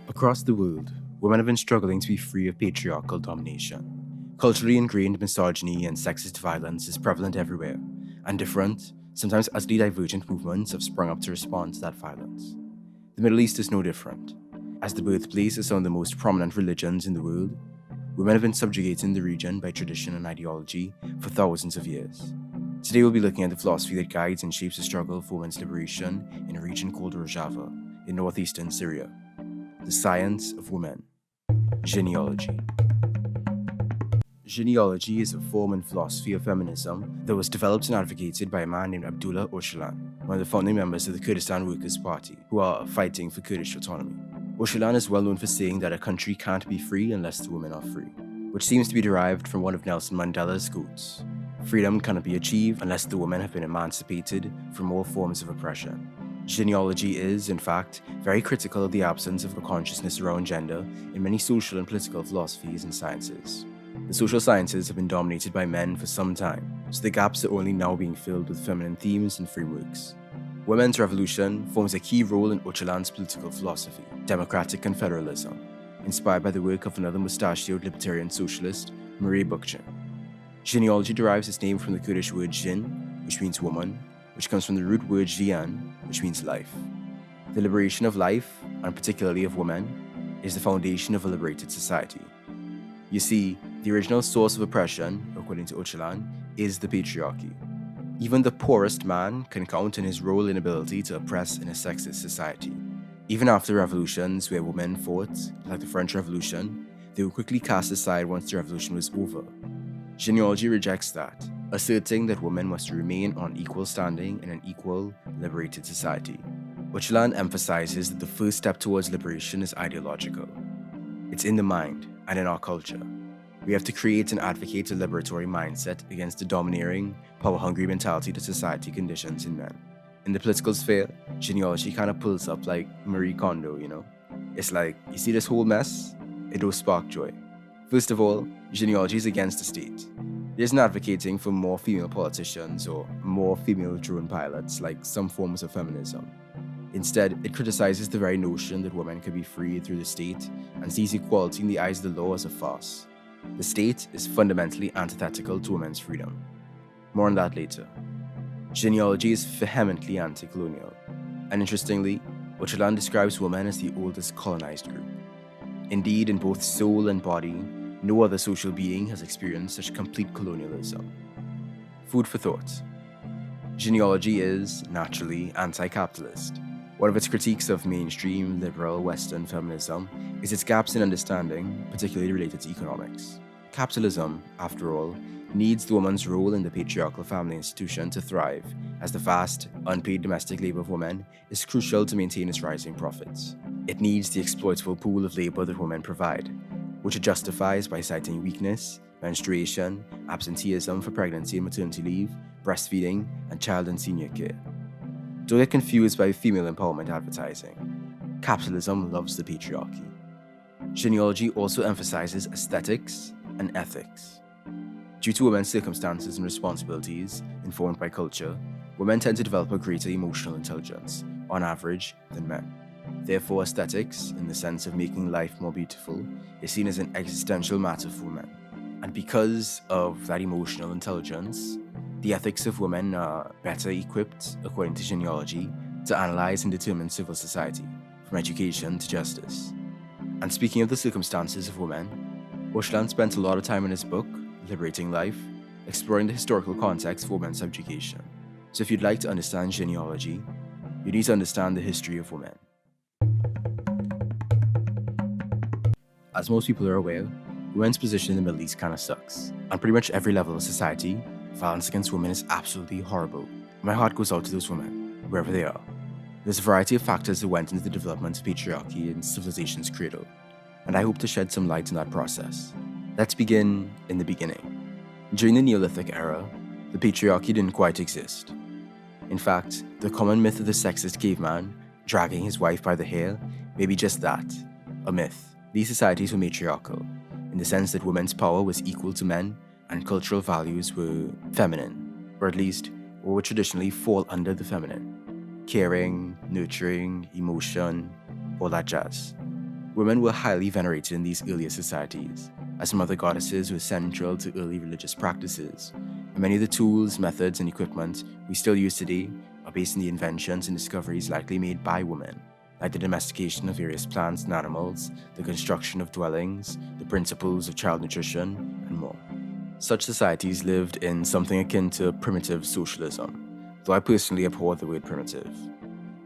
Across the world, women have been struggling to be free of patriarchal domination. Culturally ingrained misogyny and sexist violence is prevalent everywhere, and different, sometimes utterly divergent movements have sprung up to respond to that violence. The Middle East is no different. As the birthplace of some of the most prominent religions in the world, women have been subjugated in the region by tradition and ideology for thousands of years. Today we'll be looking at the philosophy that guides and shapes the struggle for women's liberation in a region called Rojava in northeastern Syria. The science of women. Jineology. Jineology is a form and philosophy of feminism that was developed and advocated by a man named Abdullah Öcalan, one of the founding members of the Kurdistan Workers' Party, who are fighting for Kurdish autonomy. Öcalan is well known for saying that a country can't be free unless the women are free, which seems to be derived from one of Nelson Mandela's quotes. Freedom cannot be achieved unless the women have been emancipated from all forms of oppression. Jineology is, in fact, very critical of the absence of a consciousness around gender in many social and political philosophies and sciences. The social sciences have been dominated by men for some time, so the gaps are only now being filled with feminine themes and frameworks. Women's revolution forms a key role in Öcalan's political philosophy, democratic confederalism, inspired by the work of another mustachioed libertarian socialist, Marie Bookchin. Jineology derives its name from the Kurdish word jin, which means woman, which comes from the root word jian, which means life. The liberation of life, and particularly of women, is the foundation of a liberated society. You see, the original source of oppression, according to Öcalan, is the patriarchy. Even the poorest man can count on his role and ability to oppress in a sexist society. Even after revolutions where women fought, like the French Revolution, they were quickly cast aside once the revolution was over. Jineology rejects that, asserting that women must remain on equal standing in an equal, liberated society. Öcalan emphasizes that the first step towards liberation is ideological. It's in the mind and in our culture. We have to create and advocate a liberatory mindset against the domineering, power-hungry mentality that society conditions in men. In the political sphere, Jineology kind of pulls up like Marie Kondo, It's like, you see this whole mess? It will spark joy. First of all, Jineology is against the state. It isn't advocating for more female politicians or more female drone pilots like some forms of feminism. Instead, it criticizes the very notion that women can be freed through the state and sees equality in the eyes of the law as a farce. The state is fundamentally antithetical to women's freedom. More on that later. Jineology is vehemently anti-colonial, and interestingly, Öcalan describes women as the oldest colonized group. Indeed, in both soul and body, no other social being has experienced such complete colonialism. Food for thought. Jineology is, naturally, anti-capitalist. One of its critiques of mainstream, liberal, Western feminism is its gaps in understanding, particularly related to economics. Capitalism, after all, needs the woman's role in the patriarchal family institution to thrive, as the vast, unpaid domestic labor of women is crucial to maintain its rising profits. It needs the exploitable pool of labor that women provide, which it justifies by citing weakness, menstruation, absenteeism for pregnancy and maternity leave, breastfeeding, and child and senior care. Don't get confused by female empowerment advertising. Capitalism loves the patriarchy. Jineology also emphasizes aesthetics and ethics. Due to women's circumstances and responsibilities informed by culture, women tend to develop a greater emotional intelligence, on average, than men. Therefore, aesthetics, in the sense of making life more beautiful, is seen as an existential matter for women. And because of that emotional intelligence, the ethics of women are better equipped, according to Jineology, to analyze and determine civil society, from education to justice. And speaking of the circumstances of women, Öcalan spent a lot of time in his book, Liberating Life, exploring the historical context for women's subjugation. So if you'd like to understand Jineology, you need to understand the history of women. As most people are aware, women's position in the Middle East kinda sucks. On pretty much every level of society, violence against women is absolutely horrible. My heart goes out to those women, wherever they are. There's a variety of factors that went into the development of patriarchy in civilization's cradle, and I hope to shed some light on that process. Let's begin in the beginning. During the Neolithic era, the patriarchy didn't quite exist. In fact, the common myth of the sexist caveman dragging his wife by the hair may be just that, a myth. These societies were matriarchal, in the sense that women's power was equal to men and cultural values were feminine, or at least would traditionally fall under the feminine. Caring, nurturing, emotion, all that jazz. Women were highly venerated in these earlier societies, as mother goddesses were central to early religious practices, and many of the tools, methods, and equipment we still use today are based on the inventions and discoveries likely made by women, like the domestication of various plants and animals, the construction of dwellings, the principles of child nutrition, and more. Such societies lived in something akin to primitive socialism, though I personally abhor the word primitive.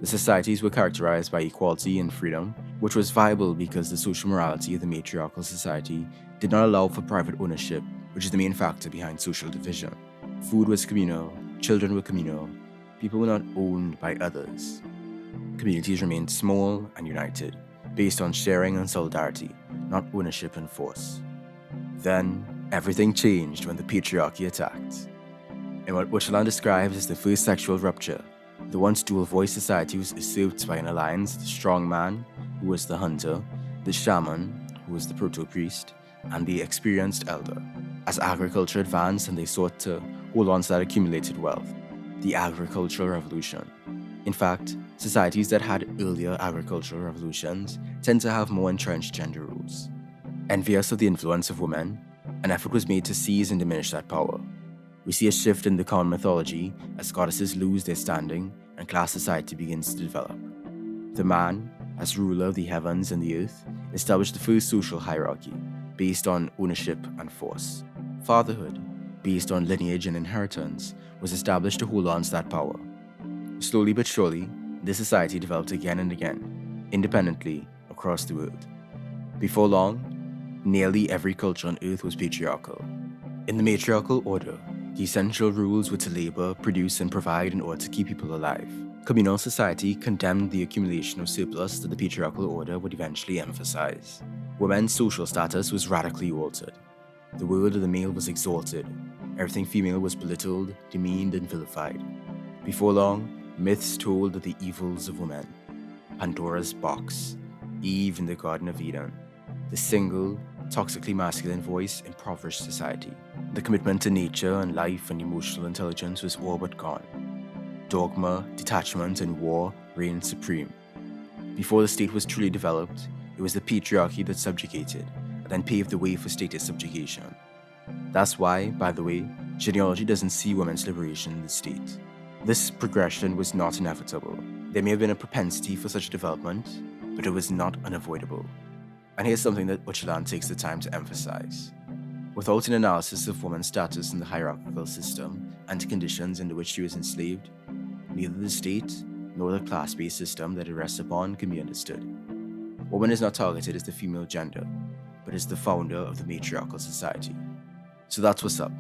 The societies were characterized by equality and freedom, which was viable because the social morality of the matriarchal society did not allow for private ownership, which is the main factor behind social division. Food was communal, children were communal, people were not owned by others. Communities remained small and united, based on sharing and solidarity, not ownership and force. Then, everything changed when the patriarchy attacked. In what Ursula describes as the first sexual rupture, the once dual-voice society was usurped by an alliance of the strong man, who was the hunter, the shaman, who was the proto-priest, and the experienced elder. As agriculture advanced and they sought to hold on to that accumulated wealth, the agricultural revolution. In fact, societies that had earlier agricultural revolutions tend to have more entrenched gender roles. Envious of the influence of women, an effort was made to seize and diminish that power. We see a shift in the common mythology as goddesses lose their standing and class society begins to develop. The man, as ruler of the heavens and the earth, established the first social hierarchy based on ownership and force. Fatherhood, based on lineage and inheritance, was established to hold on to that power. Slowly but surely, this society developed again and again, independently across the world. Before long, nearly every culture on earth was patriarchal. In the matriarchal order, the essential rules were to labor, produce, and provide in order to keep people alive. Communal society condemned the accumulation of surplus that the patriarchal order would eventually emphasize. Women's social status was radically altered. The word of the male was exalted. Everything female was belittled, demeaned, and vilified. Before long, myths told of the evils of women. Pandora's box, Eve in the Garden of Eden, the single, toxically masculine voice impoverished society. The commitment to nature and life and emotional intelligence was all but gone. Dogma, detachment, and war reigned supreme. Before the state was truly developed, it was the patriarchy that subjugated, and then paved the way for status subjugation. That's why, by the way, Jineology doesn't see women's liberation in the state. This progression was not inevitable. There may have been a propensity for such development, but it was not unavoidable. And here's something that Ursula takes the time to emphasize. Without an analysis of woman's status in the hierarchical system and the conditions under which she was enslaved, neither the state nor the class-based system that it rests upon can be understood. Woman is not targeted as the female gender, but as the founder of the matriarchal society. So that's what's up.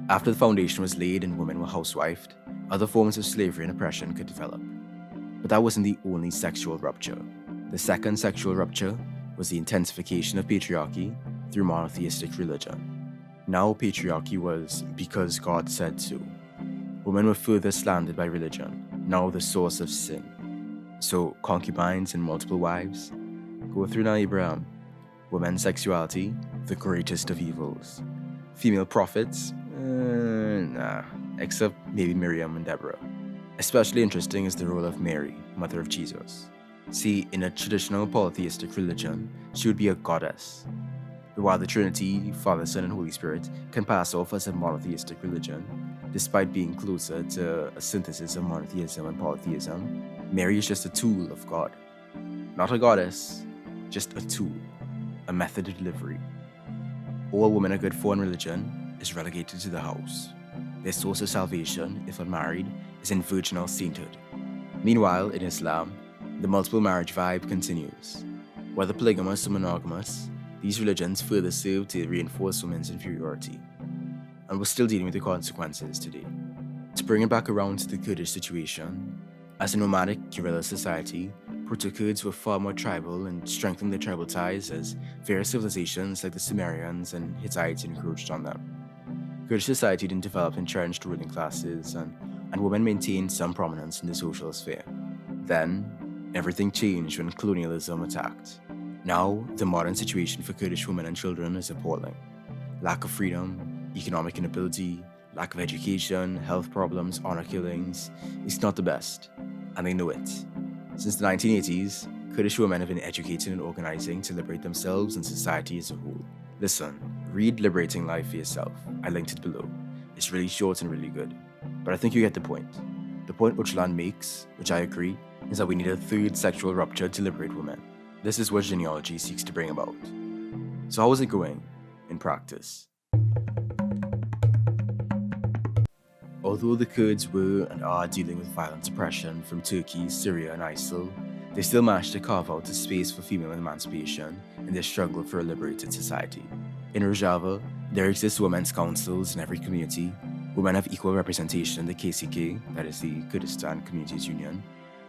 After the foundation was laid and women were housewifed, other forms of slavery and oppression could develop. But that wasn't the only sexual rupture. The second sexual rupture was the intensification of patriarchy through monotheistic religion. Now patriarchy was because God said so. Women were further slandered by religion, now the source of sin. So concubines and multiple wives? Go through now, Abraham. Women's sexuality, the greatest of evils. Female prophets? Nah, except maybe Miriam and Deborah. Especially interesting is the role of Mary, mother of Jesus. See, in a traditional polytheistic religion, she would be a goddess. But while the Trinity, Father, Son, and Holy Spirit can pass off as a monotheistic religion, despite being closer to a synthesis of monotheism and polytheism, Mary is just a tool of God. Not a goddess, just a tool, a method of delivery. All women are good for in religion is relegated to the house. Their source of salvation, if unmarried, is in virginal sainthood. Meanwhile, in Islam, the multiple marriage vibe continues. Whether polygamous or monogamous, these religions further serve to reinforce women's inferiority. And we're still dealing with the consequences today. To bring it back around to the Kurdish situation, as a nomadic guerrilla society, Proto-Kurds were far more tribal and strengthened their tribal ties as various civilizations like the Sumerians and Hittites encroached on them. Kurdish society didn't develop entrenched ruling classes, and women maintained some prominence in the social sphere. Then, everything changed when colonialism attacked. Now, the modern situation for Kurdish women and children is appalling. Lack of freedom, economic inability, lack of education, health problems, honor killings. It's not the best, and they know it. Since the 1980s, Kurdish women have been educated and organizing to liberate themselves and society as a whole. Listen, read Liberating Life for yourself. I linked it below. It's really short and really good. But I think you get the point. The point Öcalan makes, which I agree, is that we need a third sexual rupture to liberate women. This is what Jineology seeks to bring about. So how is it going in practice? Although the Kurds were and are dealing with violent oppression from Turkey, Syria and ISIL, they still managed to carve out a space for female emancipation in their struggle for a liberated society. In Rojava, there exist women's councils in every community. Women have equal representation in the KCK, that is the Kurdistan Communities Union.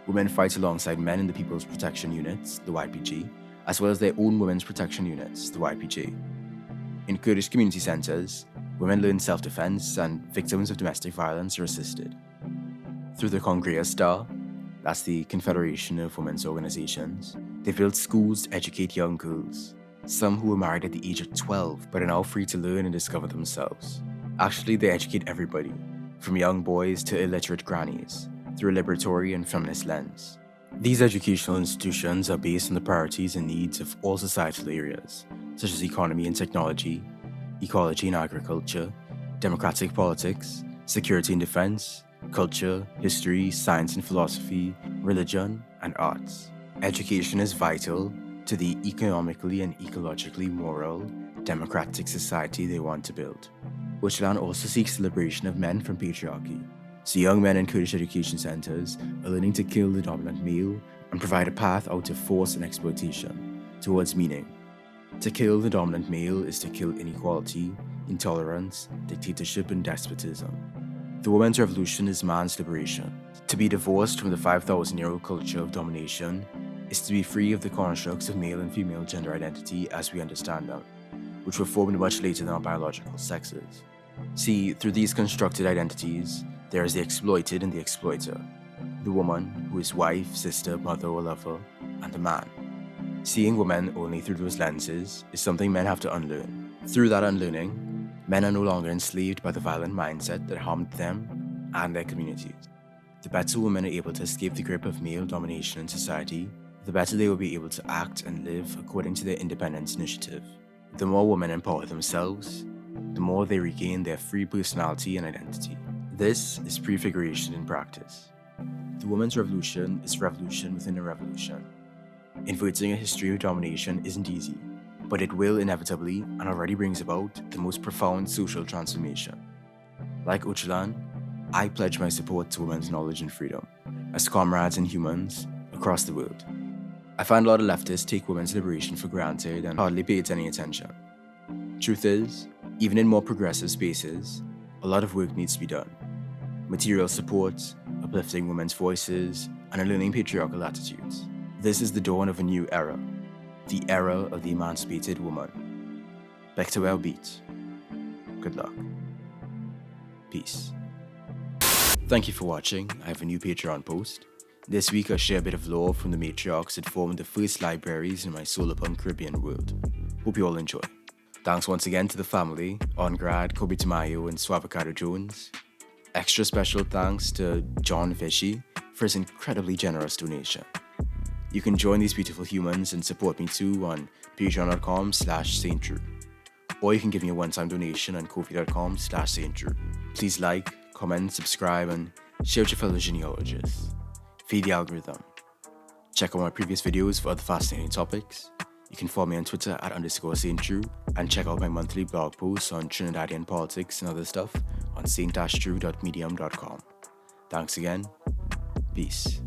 Women fight alongside men in the People's Protection Units, the YPG, as well as their own Women's Protection Units, the YPJ. In Kurdish community centers, women learn self-defense and victims of domestic violence are assisted. Through the Kongrea Star, that's the Confederation of Women's Organizations, they built schools to educate young girls, some who were married at the age of 12 but are now free to learn and discover themselves. Actually, they educate everybody, from young boys to illiterate grannies, through a liberatory and feminist lens. These educational institutions are based on the priorities and needs of all societal areas, such as economy and technology, ecology and agriculture, democratic politics, security and defense, culture, history, science and philosophy, religion, and arts. Education is vital to the economically and ecologically moral, democratic society they want to build. Öcalan also seeks the liberation of men from patriarchy. So young men in Kurdish education centers are learning to kill the dominant male and provide a path out of force and exploitation towards meaning. To kill the dominant male is to kill inequality, intolerance, dictatorship, and despotism. The women's revolution is man's liberation. To be divorced from the 5,000-year-old culture of domination is to be free of the constructs of male and female gender identity as we understand them, which were formed much later than our biological sexes. See, through these constructed identities, there is the exploited and the exploiter, the woman who is wife, sister, mother, or lover, and the man. Seeing women only through those lenses is something men have to unlearn. Through that unlearning, men are no longer enslaved by the violent mindset that harmed them and their communities. The better women are able to escape the grip of male domination in society, the better they will be able to act and live according to their independence initiative. The more women empower themselves, the more they regain their free personality and identity. This is prefiguration in practice. The women's revolution is revolution within a revolution. Inverting a history of domination isn't easy, but it will inevitably and already brings about the most profound social transformation. Like Öcalan, I pledge my support to women's knowledge and freedom, as comrades and humans across the world. I find a lot of leftists take women's liberation for granted and hardly pay it any attention. Truth is, even in more progressive spaces, a lot of work needs to be done. Material support, uplifting women's voices, and unlearning patriarchal attitudes. This is the dawn of a new era, the era of the emancipated woman. Back to our beat. Good luck. Peace. Thank you for watching. I have a new Patreon post. This week I share a bit of lore from the matriarchs that formed the first libraries in my solarpunk Caribbean world. Hope you all enjoy. Thanks once again to the family, Ongrad, Kobe Tamayo, and Swavocado Jones. Extra special thanks to John Vishy for his incredibly generous donation. You can join these beautiful humans and support me too on patreon.com/saintdrew. Or you can give me a one-time donation on ko-fi.com/saintdrew. Please like, comment, subscribe, and share with your fellow genealogists. Feed the algorithm. Check out my previous videos for other fascinating topics. You can follow me on Twitter @_saintdrew and check out my monthly blog posts on Trinidadian politics and other stuff on saint-drew.medium.com. Thanks again. Peace.